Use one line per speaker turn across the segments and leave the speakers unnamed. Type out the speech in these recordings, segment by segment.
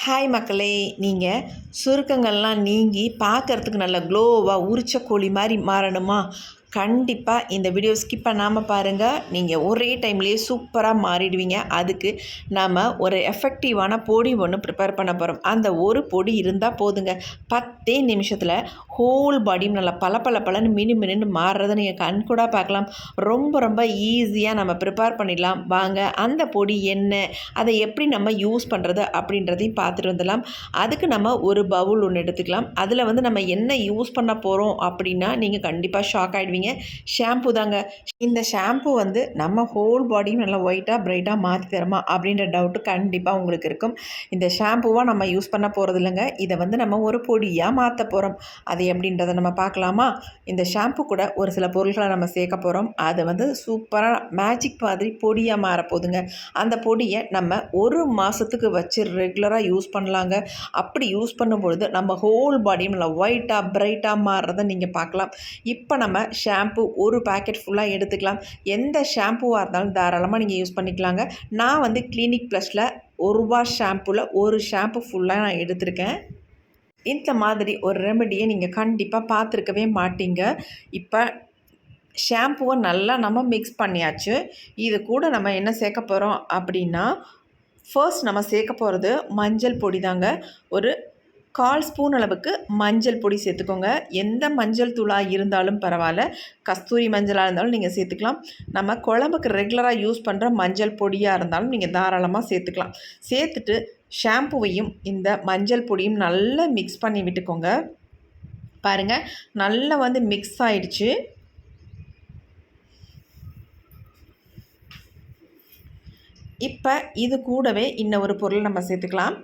Hi மக்களே, நீங்கள் சுருக்கங்கள்லாம் நீங்கி பார்க்குறதுக்கு நல்ல க்ளோவாக உரிச்ச கோழி மாதிரி மாறணுமா? கண்டிப்பாக இந்த வீடியோ ஸ்கிப் பண்ணாமல் பாருங்கள். நீங்கள் ஒரே டைம்லேயே சூப்பராக மாறிடுவீங்க. அதுக்கு நாம் ஒரு எஃபெக்டிவான பொடி ஒன்று ப்ரிப்பேர் பண்ண போகிறோம். அந்த ஒரு பொடி இருந்தால் போதுங்க, 10 நிமிஷத்தில் ஹோல் பாடியும் நல்லா பளபளன்னு மினுமினுன்னு மாறுறதை நீங்கள் கண்கூடாக பார்க்கலாம். ரொம்ப ரொம்ப ஈஸியாக நம்ம ப்ரிப்பேர் பண்ணிடலாம். வாங்க, அந்த பொடி என்ன, அதை எப்படி நம்ம யூஸ் பண்ணுறது அப்படின்றதையும் பார்த்துட்டு வந்துடலாம். அதுக்கு நம்ம ஒரு பவுல் ஒன்று எடுத்துக்கலாம். அதில் நம்ம என்ன யூஸ் பண்ண போகிறோம் அப்படின்னா நீங்கள் கண்டிப்பாக ஷாக் ஆகிடுவீங்க. ஷாம்பு தாங்க. இந்த ஷாம்பு நம்ம ஹோல் பாடியும் நல்லா ஒயிட்டாக பிரைட்டாக மாற்றி தருமா அப்படின்ற டவுட்டு கண்டிப்பாக உங்களுக்கு இருக்கும். இந்த ஷாம்புவாக நம்ம யூஸ் பண்ண போகிறது இல்லைங்க, இதை நம்ம ஒரு பொடியாக மாற்ற போகிறோம். அது எப்படின்றத நம்ம பார்க்கலாமா? இந்த ஷாம்பு கூட ஒரு சில பொருட்களை நம்ம சேர்க்க போகிறோம். அது சூப்பராக மேஜிக் மாதிரி பொடியாக மாறப்போகுதுங்க. அந்த பொடியை நம்ம ஒரு மாதத்துக்கு வச்சு ரெகுலராக யூஸ் பண்ணலாங்க. அப்படி யூஸ் பண்ணும்பொழுது நம்ம ஹோல் பாடியும் நல்லா ஒயிட்டாக பிரைட்டாக மாறுறதை நீங்கள் பார்க்கலாம். இப்போ நம்ம ஷாம்பு ஒரு பேக்கெட் ஃபுல்லாக எடுத்துக்கலாம். எந்த ஷாம்புவாக இருந்தாலும் தாராளமாக நீங்கள் யூஸ் பண்ணிக்கலாங்க. நான் கிளினிக் ப்ளஸில் ₹1 ஷாம்புவில் ஒரு ஷாம்பு ஃபுல்லாக நான் எடுத்திருக்கேன். இந்த மாதிரி ஒரு ரெமெடியை நீங்கள் கண்டிப்பாக பார்த்துருக்கவே மாட்டீங்க. இப்போ ஷாம்புவை நல்லா நம்ம மிக்ஸ் பண்ணியாச்சு. இது கூட நம்ம என்ன சேர்க்க போகிறோம் அப்படின்னா, ஃபர்ஸ்ட் நம்ம சேர்க்க போகிறது மஞ்சள் பொடி தாங்க. ஒரு 1/4 ஸ்பூன் அளவுக்கு மஞ்சள் பொடி சேர்த்துக்கோங்க. எந்த மஞ்சள் தூளாக இருந்தாலும் பரவாயில்ல, கஸ்தூரி மஞ்சளாக இருந்தாலும் நீங்கள் சேர்த்துக்கலாம். நம்ம குழம்புக்கு ரெகுலராக யூஸ் பண்ணுற மஞ்சள் பொடியாக இருந்தாலும் நீங்கள் தாராளமாக சேர்த்துக்கலாம். சேர்த்துட்டு ஷாம்புவையும் இந்த மஞ்சள் பொடியும் நல்லா மிக்ஸ் பண்ணி விட்டுக்கோங்க. பாருங்கள், நல்லா மிக்ஸ் ஆயிடுச்சு. இப்போ இது கூடவே இன்னும் ஒரு பொருள் நம்ம சேர்த்துக்கலாம்.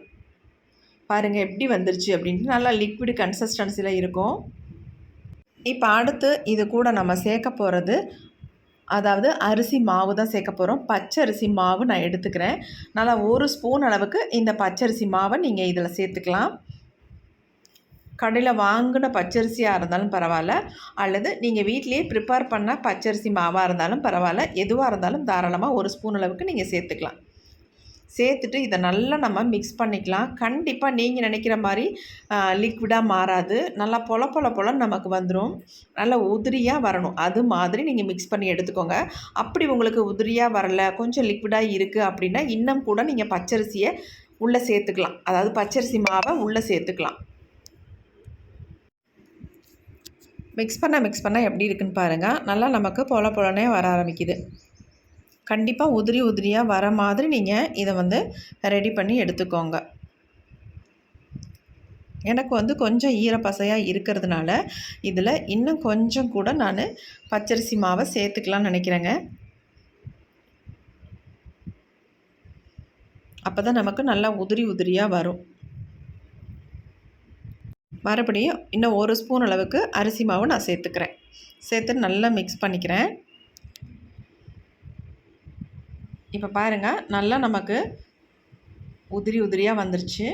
பாருங்கள் எப்படி வந்துருச்சு அப்படின்ட்டு, நல்லா லிக்விட் கன்சிஸ்டன்சியில் இருக்கும். இப்போ அடுத்து இது கூட நம்ம சேர்க்க போகிறது, அதாவது அரிசி மாவு தான் சேர்க்க போகிறோம். பச்சரிசி மாவு நான் எடுத்துக்கிறேன். நல்லா 1 ஸ்பூன் அளவுக்கு இந்த பச்சரிசி மாவை நீங்கள் இதில் சேர்த்துக்கலாம். கடையில் வாங்கின பச்சரிசியாக இருந்தாலும் பரவாயில்ல, அல்லது நீங்கள் வீட்டிலேயே ப்ரிப்பேர் பண்ண பச்சரிசி மாவாக இருந்தாலும் பரவாயில்ல, எதுவாக இருந்தாலும் தாராளமாக 1 ஸ்பூன் அளவுக்கு நீங்கள் சேர்த்துக்கலாம். சேர்த்துட்டு இதை நல்லா நம்ம மிக்ஸ் பண்ணிக்கலாம். கண்டிப்பாக நீங்கள் நினைக்கிற மாதிரி லிக்விடாக மாறாது. நல்லா பொலன்னு நமக்கு வந்துடும். நல்லா உதிரியாக வரணும். அது மாதிரி நீங்கள் மிக்ஸ் பண்ணி எடுத்துக்கோங்க. அப்படி உங்களுக்கு உதிரியாக வரல, கொஞ்சம் லிக்விடாக இருக்குது அப்படின்னா இன்னும் கூட நீங்கள் பச்சரிசியை உள்ளே சேர்த்துக்கலாம். அதாவது பச்சரிசி மாவை உள்ளே சேர்த்துக்கலாம். மிக்ஸ் பண்ண எப்படி இருக்குன்னு பாருங்கள். நல்லா நமக்கு பொலனே வர ஆரம்பிக்குது. கண்டிப்பாக உதிரியாக வர மாதிரி நீங்கள் இதை ரெடி பண்ணி எடுத்துக்கோங்க. எனக்கு கொஞ்சம் ஈரப்பசையாக இருக்கிறதுனால இதில் இன்னும் கொஞ்சம் கூட நான் பச்சரிசி மாவை சேர்த்துக்கலாம்னு நினைக்கிறேங்க. அப்போ தான் நமக்கு நல்லா உதிரியாக வரும். மறுபடியும் இன்னும் 1 ஸ்பூன் அளவுக்கு அரிசி மாவு நான் சேர்த்துக்கிறேன். சேர்த்து நல்லா மிக்ஸ் பண்ணிக்கிறேன். இப்போ பாருங்கள், நல்லா நமக்கு உதிரியாக வந்துருச்சு.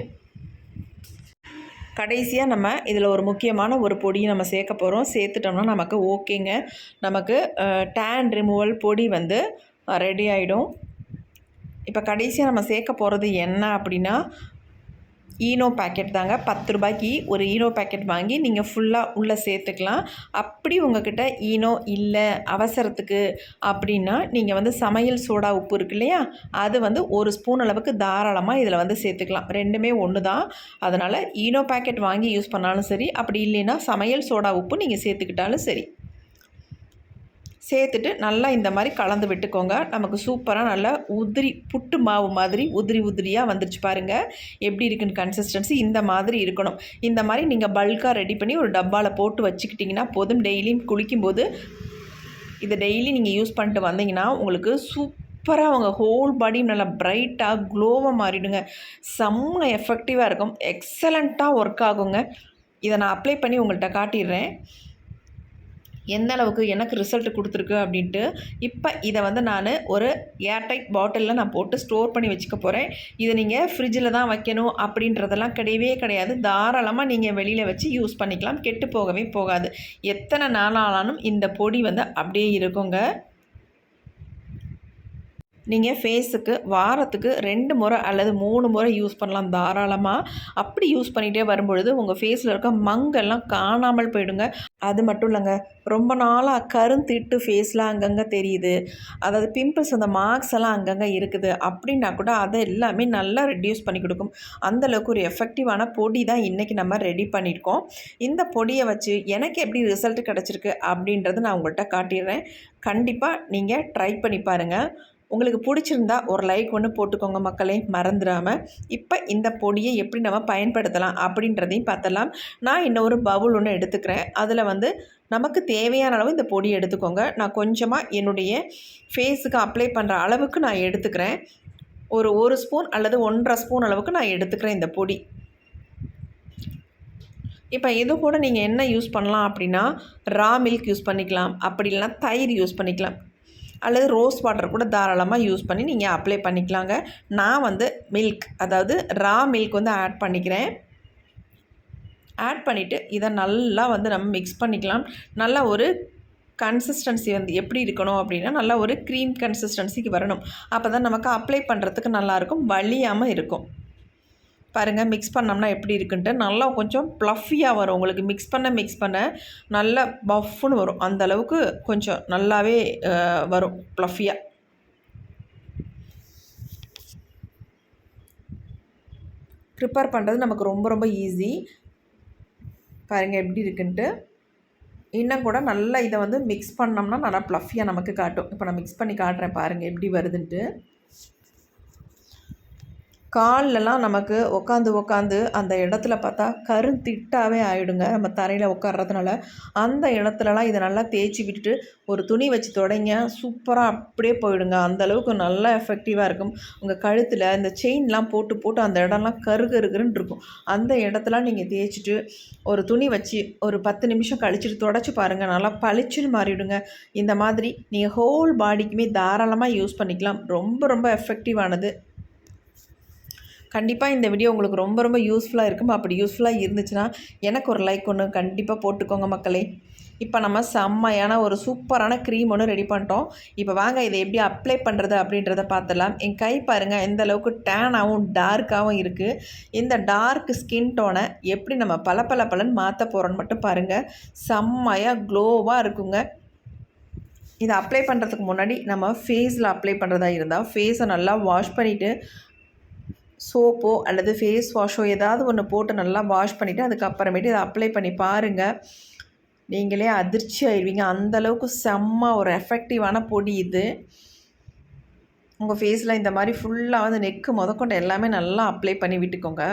கடைசியாக நம்ம இதில் ஒரு முக்கியமான ஒரு பொடியை நம்ம சேர்க்க போகிறோம். சேர்த்துட்டோம்னா நமக்கு ஓகேங்க. நமக்கு டேன் ரிமூவல் பொடி ரெடி ஆகிடும். இப்போ கடைசியாக நம்ம சேர்க்க போகிறது என்ன அப்படின்னா, ஈனோ பேக்கெட் தாங்க. 10 ரூபாய்க்கு ஒரு ஈனோ பேக்கெட் வாங்கி நீங்கள் ஃபுல்லாக உள்ளே சேர்த்துக்கலாம். அப்படி உங்கள்கிட்ட ஈனோ இல்லை அவசரத்துக்கு அப்படின்னா நீங்கள் சமையல் சோடா உப்பு இருக்கு இல்லையா, அது 1 ஸ்பூன் அளவுக்கு தாராளமாக இதில் சேர்த்துக்கலாம். ரெண்டுமே ஒன்று தான். அதனால் ஈனோ பேக்கெட் வாங்கி யூஸ் பண்ணாலும் சரி, அப்படி இல்லைன்னா சமையல் சோடா உப்பு நீங்கள் சேர்த்துக்கிட்டாலும் சரி. சேர்த்துட்டு நல்லா இந்த மாதிரி கலந்து விட்டுக்கோங்க. நமக்கு சூப்பராக நல்லா புட்டு மாவு மாதிரி உதிரியாக வந்துருச்சு. பாருங்கள் எப்படி இருக்குன்னு கன்சிஸ்டன்சி இந்த மாதிரி இருக்கணும். இந்த மாதிரி நீங்கள் பல்காக ரெடி பண்ணி ஒரு டப்பாவில் போட்டு வச்சுக்கிட்டிங்கன்னா போதும். டெய்லியும் குளிக்கும்போது இதை டெய்லி நீங்கள் யூஸ் பண்ணிட்டு வந்தீங்கன்னா உங்களுக்கு சூப்பராக உங்கள் ஹோல் பாடியும் நல்லா பிரைட்டாக க்ளோவாக மாறிடுங்க. செம்ம எஃபெக்டிவாக இருக்கும். எக்ஸலண்ட்டாக ஒர்க் ஆகுங்க. இதை நான் அப்ளை பண்ணி உங்கள்கிட்ட காட்டிடுறேன் எந்த அளவுக்கு எனக்கு ரிசல்ட் கொடுத்துருக்கு அப்படின்ட்டு. இப்போ இதை நான் ஒரு ஏர்டைட் பாட்டிலில் நான் போட்டு ஸ்டோர் பண்ணி வச்சுக்க போகிறேன். இதை நீங்கள் ஃப்ரிட்ஜில் தான் வைக்கணும் அப்படின்றதெல்லாம் கிடையாது. தாராளமாக நீங்கள் வெளியில் வச்சு யூஸ் பண்ணிக்கலாம். கெட்டு போகவே போகாது. எத்தனை நாள் ஆனாலும் இந்த பொடி அப்படியே இருக்குங்க. நீங்கள் ஃபேஸுக்கு வாரத்துக்கு 2 முறை அல்லது 3 முறை யூஸ் பண்ணலாம் தாராளமாக. அப்படி யூஸ் பண்ணிகிட்டே வரும்பொழுது உங்கள் ஃபேஸில் இருக்க மங்கெல்லாம் காணாமல் போயிடுங்க. அது மட்டும் இல்லைங்க, ரொம்ப நாளாக கருந்திட்டு ஃபேஸில் அங்கங்கே தெரியுது, அதாவது பிம்பிள்ஸ் அந்த மார்க்ஸ் எல்லாம் அங்கங்கே இருக்குது அப்படின்னா கூட அதை எல்லாமே நல்லா ரெடியூஸ் பண்ணி கொடுக்கும். அந்தளவுக்கு ஒரு எஃபெக்டிவான பொடி தான் இன்றைக்கி நம்ம ரெடி பண்ணியிருக்கோம். இந்த பொடியை வச்சு எனக்கு எப்படி ரிசல்ட் கிடச்சிருக்கு அப்படின்றத நான் உங்கள்கிட்ட காட்டிடுறேன். கண்டிப்பாக நீங்கள் ட்ரை பண்ணி பாருங்கள். உங்களுக்கு பிடிச்சிருந்தா ஒரு லைக் ஒன்று போட்டுக்கோங்க மக்களே, மறந்துடாமல். இப்போ இந்த பொடியை எப்படி நம்ம பயன்படுத்தலாம் அப்படின்றதையும் பார்த்தலாம். நான் இன்னொரு பவுல் ஒன்று எடுத்துக்கிறேன். அதில் வந்து நமக்கு தேவையான அளவு இந்த பொடி எடுத்துக்கோங்க. நான் கொஞ்சமாக என்னுடைய ஃபேஸுக்கு அப்ளை பண்ணுற அளவுக்கு நான் எடுத்துக்கிறேன். ஒரு ஸ்பூன் அல்லது 1.5 ஸ்பூன் அளவுக்கு நான் எடுத்துக்கிறேன் இந்த பொடி. இப்போ இது கூட நீங்கள் என்ன யூஸ் பண்ணலாம் அப்படின்னா, ரா மில்க் யூஸ் பண்ணிக்கலாம், அப்படி இல்லைனா தயிர் யூஸ் பண்ணிக்கலாம், அல்லது ரோஸ் வாட்டர் கூட தாராளமாக யூஸ் பண்ணி நீங்கள் அப்ளை பண்ணிக்கலாங்க. நான் வந்து மில்க், அதாவது ரா மில்க் வந்து ஆட் பண்ணிக்கிறேன். ஆட் பண்ணிவிட்டு இதை நல்லா வந்து நம்ம மிக்ஸ் பண்ணிக்கலாம். நல்லா ஒரு கன்சிஸ்டன்சி வந்து எப்படி இருக்கணும் அப்படின்னா, நல்லா ஒரு க்ரீம் கன்சிஸ்டன்சிக்கு வரணும். அப்போ தான் நமக்கு அப்ளை பண்ணுறதுக்கு நல்லாயிருக்கும், வலியாமல் இருக்கும். பாருங்கள், மிக்ஸ் பண்ணோம்னா எப்படி இருக்குன்ட்டு நல்லா கொஞ்சம் ப்ளஃபியாக வரும். உங்களுக்கு மிக்ஸ் பண்ண நல்லா பஃப்னு வரும். அந்தளவுக்கு கொஞ்சம் நல்லாவே வரும் ப்ளஃபியாக. ப்ரிப்பேர் பண்ணுறது நமக்கு ரொம்ப ரொம்ப ஈஸி. பாருங்கள் எப்படி இருக்குன்ட்டு. இன்னும் கூட நல்லா இதை வந்து மிக்ஸ் பண்ணோம்னா நல்லா ப்ளஃபியாக நமக்கு காட்டும். இப்போ நான் மிக்ஸ் பண்ணி காட்டுறேன் பாருங்கள் எப்படி வருதுன்ட்டு. கால்லலாம் நமக்கு உட்காந்து அந்த இடத்துல பார்த்தா கருந்திட்டாவே ஆகிடுங்க, நம்ம தரையில் உட்கார்றதுனால. அந்த இடத்துலலாம் இதை நல்லா தேய்ச்சி விட்டுட்டு ஒரு துணி வச்சு தொடங்க, சூப்பராக அப்படியே போயிடுங்க. அந்தளவுக்கு நல்லா எஃபெக்டிவாக இருக்கும். உங்கள் கழுத்தில் இந்த செயின்லாம் போட்டு அந்த இடம்லாம் கருன்னு இருக்கும். அந்த இடத்துலாம் நீங்கள் தேய்ச்சிட்டு ஒரு துணி வச்சு ஒரு 10 நிமிஷம் கழிச்சிட்டு தொடச்சி பாருங்கள், நல்லா பளிச்சுன்னு மாறிவிடுங்க. இந்த மாதிரி நீங்கள் ஹோல் பாடிக்குமே தாராளமாக யூஸ் பண்ணிக்கலாம். ரொம்ப ரொம்ப எஃபெக்டிவானது. கண்டிப்பாக இந்த வீடியோ உங்களுக்கு ரொம்ப ரொம்ப யூஸ்ஃபுல்லாக இருக்கும். அப்படி யூஸ்ஃபுல்லாக இருந்துச்சுன்னா எனக்கு ஒரு லைக் ஒன்று கண்டிப்பாக போட்டுக்கோங்க மக்களே. இப்போ நம்ம செம்மையான ஒரு சூப்பரான க்ரீம் ஒன்று ரெடி பண்ணிட்டோம். இப்போ வாங்க இதை எப்படி அப்ளை பண்ணுறது அப்படின்றத பார்த்துடலாம். என் கை பாருங்கள் எந்த அளவுக்கு டேனாகவும் டார்க்காகவும் இருக்குது. இந்த டார்க் ஸ்கின் டோனை எப்படி நம்ம பலன்னு மாற்ற போகிறோன்னு மட்டும் பாருங்கள். செம்மையாக க்ளோவாக இருக்குங்க. இதை அப்ளை பண்ணுறதுக்கு முன்னாடி நம்ம ஃபேஸில் அப்ளை பண்ணுறதா இருந்தால் ஃபேஸை நல்லா வாஷ் பண்ணிவிட்டு சோப்போ அல்லது ஃபேஸ் வாஷோ ஏதாவது ஒன்று போட்டு நல்லா வாஷ் பண்ணிவிட்டு அதுக்கப்புறமேட்டு இதை அப்ளை பண்ணி பாருங்கள். நீங்களே அதிர்ச்சி ஆயிடுவீங்க. அந்தளவுக்கு செம்ம ஒரு எஃபெக்டிவான பொடி இது. உங்கள் ஃபேஸில் இந்த மாதிரி ஃபுல்லாக வந்து நெக்கு முதற்கொண்டு எல்லாமே நல்லா அப்ளை பண்ணி விட்டுக்கோங்க.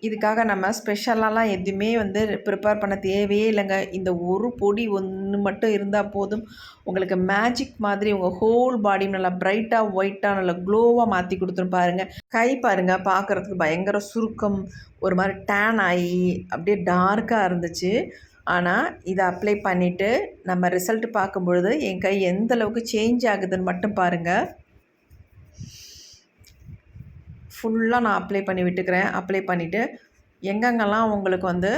இதுக்காக நம்ம ஸ்பெஷலாலாம் எதுவுமே வந்து ப்ரிப்பேர் பண்ண தேவையே இல்லைங்க. இந்த ஒரு பொடி ஒன்று மட்டும் இருந்தால் போதும், உங்களுக்கு மேஜிக் மாதிரி உங்கள் ஹோல் பாடி நல்லா பிரைட்டாக ஒயிட்டாக நல்லா க்ளோவாக மாற்றி கொடுத்துரும். பாருங்கள், கை பாருங்கள், பார்க்குறதுக்கு பயங்கர சுருக்கம், ஒரு மாதிரி டேன் ஆகி அப்படியே டார்க்காக இருந்துச்சு. ஆனால் இதை அப்ளை பண்ணிவிட்டு நம்ம ரிசல்ட் பார்க்கும்பொழுது என் கை எந்த அளவுக்கு சேஞ்ச் ஆகுதுன்னு மட்டும் பாருங்கள். ஃபுல்லாக நான் அப்ளை பண்ணி விட்டுக்கிறேன். அப்ளை பண்ணிவிட்டு எங்கெங்கெல்லாம் உங்களுக்கு வந்து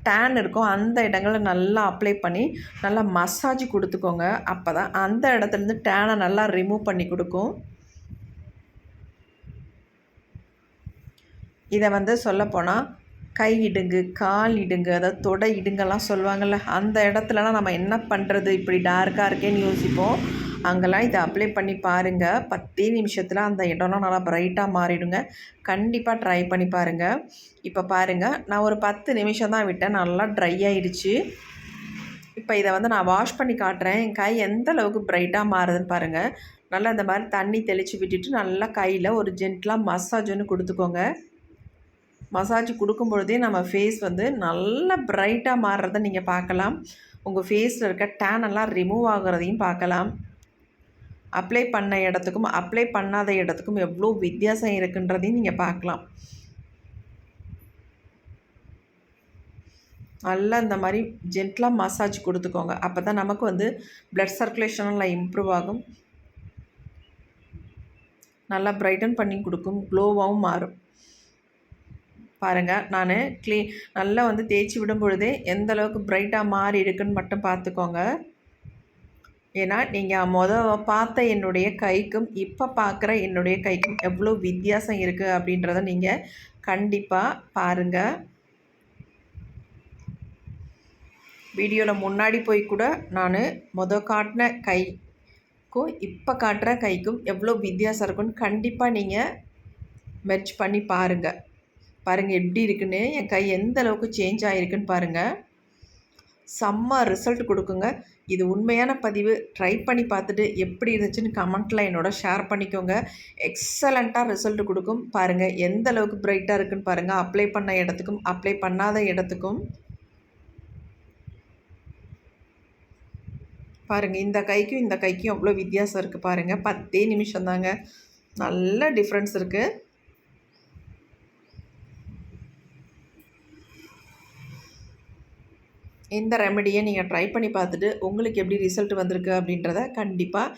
டேன் இருக்கோ அந்த இடங்களில் நல்லா அப்ளை பண்ணி நல்லா மசாஜ் கொடுத்துக்கோங்க. அப்போ தான் அந்த இடத்துலேருந்து டேனை நல்லா ரிமூவ் பண்ணி கொடுக்கும். இதை வந்து சொல்லப்போனால் கை இடுங்கு, கால் இடுங்கு, அதாவது தொடை இடுங்கெல்லாம் சொல்லுவாங்கள்ல, அந்த இடத்துலலாம் நம்ம என்ன பண்ணுறது இப்படி டார்க்காக இருக்கேன்னு யோசிப்போம். அங்கெல்லாம் இதை அப்ளை பண்ணி பாருங்கள். 10 நிமிஷத்தில் அந்த இடம்லாம் நல்லா ப்ரைட்டாக மாறிடுங்க. கண்டிப்பாக ட்ரை பண்ணி பாருங்கள். இப்போ பாருங்கள், நான் ஒரு 10 நிமிஷம் தான் விட்டேன், நல்லா ட்ரை ஆகிடுச்சு. இப்போ இதை வந்து நான் வாஷ் பண்ணி காட்டுறேன். என் கை எந்த அளவுக்கு ப்ரைட்டாக மாறுதுன்னு பாருங்கள். நல்லா இந்த மாதிரி தண்ணி தெளித்து விட்டுட்டு நல்லா கையில் ஒரு ஜென்டலாக மசாஜ் ஒன்று கொடுத்துக்கோங்க. மசாஜ் கொடுக்கும் பொழுதே நம்ம ஃபேஸ் வந்து நல்லா ப்ரைட்டாக மாறுறதை நீங்கள் பார்க்கலாம். உங்கள் ஃபேஸில் இருக்க டேனெல்லாம் ரிமூவ் ஆகிறதையும் பார்க்கலாம். அப்ளை பண்ண இடத்துக்கும் அப்ளை பண்ணாத இடத்துக்கும் எவ்வளோ வித்தியாசம் இருக்குன்றதையும் நீங்கள் பார்க்கலாம். நல்லா இந்த மாதிரி ஜென்டலாக மசாஜ் கொடுத்துக்கோங்க. அப்போ தான் நமக்கு வந்து ப்ளட் சர்க்குலேஷனெல்லாம் இம்ப்ரூவ் ஆகும், நல்லா ப்ரைட்டன் பண்ணி கொடுக்கும், க்ளோவாகவும் மாறும். பாருங்கள், நான் நல்லா வந்து தேய்ச்சி விடும் பொழுதே எந்த அளவுக்கு பிரைட்டாக மாறி இருக்குன்னு மட்டும் பார்த்துக்கோங்க. ஏன்னா நீங்கள் பார்த்த என்னுடைய கைக்கும் இப்போ பார்க்குற என்னுடைய கைக்கும் எவ்வளோ வித்தியாசம் இருக்குது அப்படின்றத நீங்கள் கண்டிப்பாக பாருங்கள். வீடியோவில் முன்னாடி போய் கூட நான் காட்டின கைக்கும் இப்போ காட்டுற கைக்கும் எவ்வளோ வித்தியாசம் இருக்குன்னு கண்டிப்பாக நீங்கள் மெர்ச் பண்ணி பாருங்கள். பாருங்கள் எப்படி இருக்குன்னு, என் கை எந்த அளவுக்கு சேஞ்ச் ஆகிருக்குன்னு பாருங்கள். செம்ம ரிசல்ட் கொடுக்குங்க. இது உண்மையான பதிவு. ட்ரை பண்ணி பார்த்துட்டு எப்படி இருந்துச்சுன்னு கமெண்ட்டில் என்னோட ஷேர் பண்ணிக்கோங்க. எக்ஸலண்ட்டாக ரிசல்ட் கொடுக்கும். பாருங்கள் எந்த அளவுக்கு பிரைட்டாக இருக்குன்னு பாருங்கள். அப்ளை பண்ண இடத்துக்கும் அப்ளை பண்ணாத இடத்துக்கும் பாருங்கள். இந்த கைக்கும் அவ்வளோ வித்தியாசம் இருக்குது பாருங்கள். 10 நிமிஷம் தாங்க, நல்ல டிஃப்ரென்ஸ் இருக்குது. இந்த ரெமெடியை நீங்கள் ட்ரை பண்ணி பார்த்துட்டு உங்களுக்கு எப்படி ரிசல்ட் வந்திருக்கு அப்படின்றத கண்டிப்பாக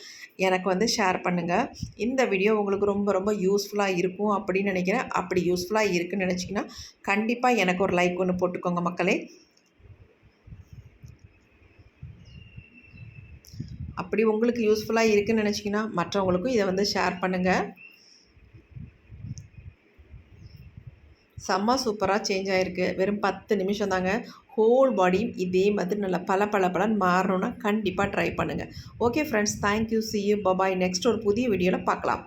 எனக்கு வந்து ஷேர் பண்ணுங்கள். இந்த வீடியோ உங்களுக்கு ரொம்ப ரொம்ப யூஸ்ஃபுல்லாக இருக்கும் அப்படின்னு நினைக்கிறேன். அப்படி யூஸ்ஃபுல்லாக இருக்குதுன்னு நினச்சிங்கன்னா கண்டிப்பாக எனக்கு ஒரு லைக் ஒன்று போட்டுக்கோங்க மக்களே. அப்படி உங்களுக்கு யூஸ்ஃபுல்லாக இருக்குதுன்னு நினச்சிங்கன்னா மற்றவங்களுக்கும் இதை வந்து ஷேர் பண்ணுங்கள். செம்ம சூப்பராக சேஞ்ச் ஆகிருக்கு. வெறும் 10 நிமிஷம் தாங்க. ஹோல் பாடியும் இதே மாதிரி நல்லா பலன்னு மாறணுன்னா கண்டிப்பாக ட்ரை பண்ணுங்கள். Okay friends, thank you, see you, bye bye. Next ஒரு புதிய வீடியோவில் பார்க்கலாம்.